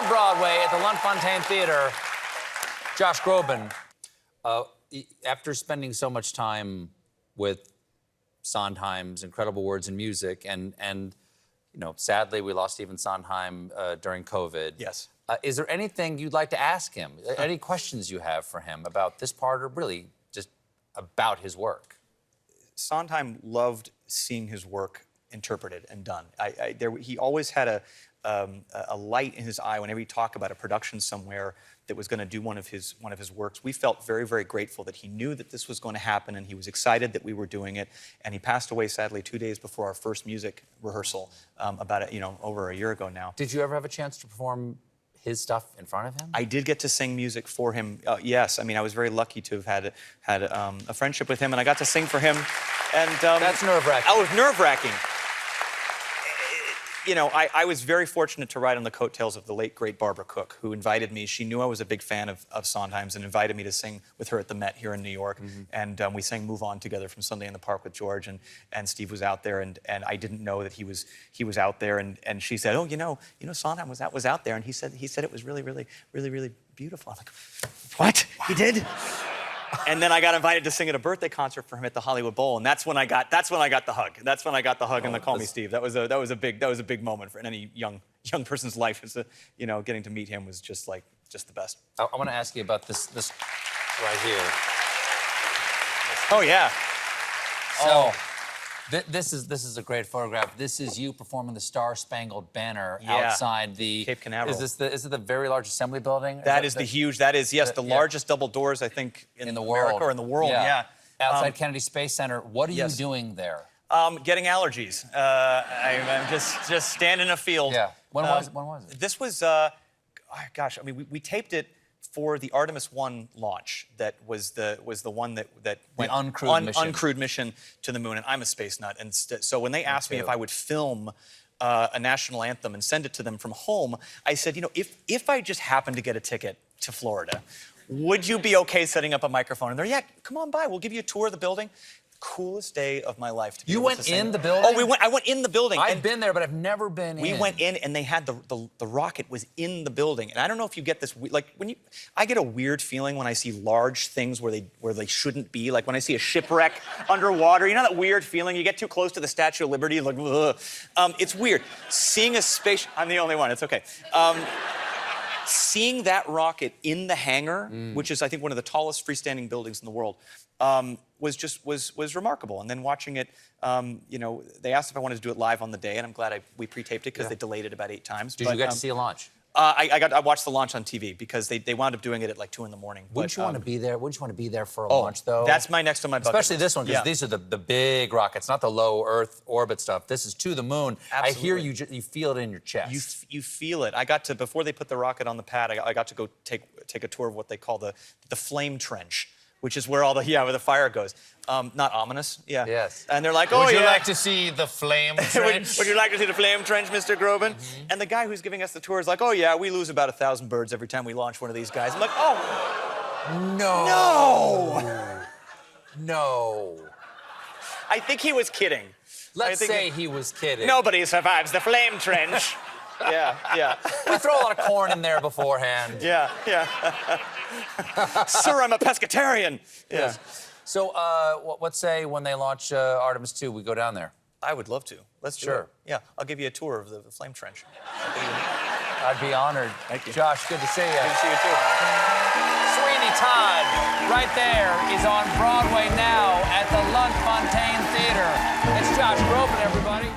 on Broadway at the Luntfontein Theater, Josh Groban. After spending so much time with Sondheim's incredible words and music, and you know, sadly, we lost Stephen Sondheim during COVID. Yes. Is there anything you'd like to ask him? Any questions you have for him about this part, or really just about his work? Sondheim loved seeing his work interpreted and done. He always had a light in his eye whenever he talked about a production somewhere that was going to do one of his works. We felt very, very grateful that he knew that this was going to happen, and he was excited that we were doing it. And he passed away, sadly, 2 days before our first music rehearsal, over a year ago now. Did you ever have a chance to perform his stuff in front of him? I did get to sing music for him. Yes, I mean, I was very lucky to have had a friendship with him, and I got to sing for him. And that's nerve-wracking. Oh, it was nerve-wracking. You know, I was very fortunate to ride on the coattails of the late, great Barbara Cook, who invited me. She knew I was a big fan of Sondheim's and invited me to sing with her at the Met here in New York. Mm-hmm. And we sang Move On together from Sunday in the Park with George, and Steve was out there, and I didn't know that he was out there. And she said, oh, you know, Sondheim was out there, and he said it was really, really, really, really beautiful. I'm like, what? He did? And then I got invited to sing at a birthday concert for him at the Hollywood Bowl, and that's when I got the hug. That's when I got the hug and the Call Me Steve. That was a big moment for any young person's life. Getting to meet him was just the best. I want to ask you about this right here. Oh yeah. So, this is a great photograph. This is you performing the Star Spangled Banner outside the Cape Canaveral. Is it the very large assembly building? That is the largest double doors, I think, in the world. America or in the world. Yeah. Outside Kennedy Space Center. What are you doing there? Getting allergies. I'm just standing in a field. Yeah. When was it? This was, gosh, I mean, we taped it for the Artemis 1 launch. That was the one that went uncrewed mission to the moon. And I'm a space nut, and so when they asked me if I would film a national anthem and send it to them from home, I said, you know, if I just happened to get a ticket to Florida, would you be okay setting up a microphone? And they're, yeah, come on by. We'll give you a tour of the building. Coolest day of my life. You went in the building? Oh, I went in the building. I've been there, but I've never been in. We went in, and they had the rocket was in the building. And I don't know if you get this, like I get a weird feeling when I see large things where they shouldn't be. Like when I see a shipwreck underwater, you know that weird feeling? You get too close to the Statue of Liberty, like, ugh. It's weird. Seeing a space, I'm the only one, it's okay. Seeing that rocket in the hangar, which is, I think, one of the tallest freestanding buildings in the world, was remarkable. And then watching it, they asked if I wanted to do it live on the day, and I'm glad we pre-taped it because they delayed it about 8 times. Did you get to see a launch? I watched the launch on TV because they wound up doing it at like 2 in the morning. Wouldn't you want to be there? Wouldn't you want to be there for a launch, though? That's my next on my bucket list. Especially this one, because these are the big rockets, not the low Earth orbit stuff. This is to the moon. Absolutely. I hear you feel it in your chest. You feel it. I got to, before they put the rocket on the pad, I got to go take a tour of what they call the flame trench, which is where all where the fire goes. Not ominous, Yes. And they're like, oh, Would you like to see the flame trench? Would you like to see the flame trench, Mr. Groban? And the guy who's giving us the tour is like, oh yeah, we lose about 1,000 birds every time we launch one of these guys. I'm like, oh. No. I think he was kidding. Let's say he was kidding. Nobody survives the flame trench. Yeah. We throw a lot of corn in there beforehand. Yeah. Sir, I'm a pescatarian. Yes. So, let's say when they launch Artemis 2, we go down there. I would love to. Let's do it. Yeah, I'll give you a tour of the flame trench. I'd be honored. Thank you. Josh, good to see you. Good to see you, too. Sweeney Todd, right there, is on Broadway now at the Luntfontein Theater. It's Josh Groban, everybody.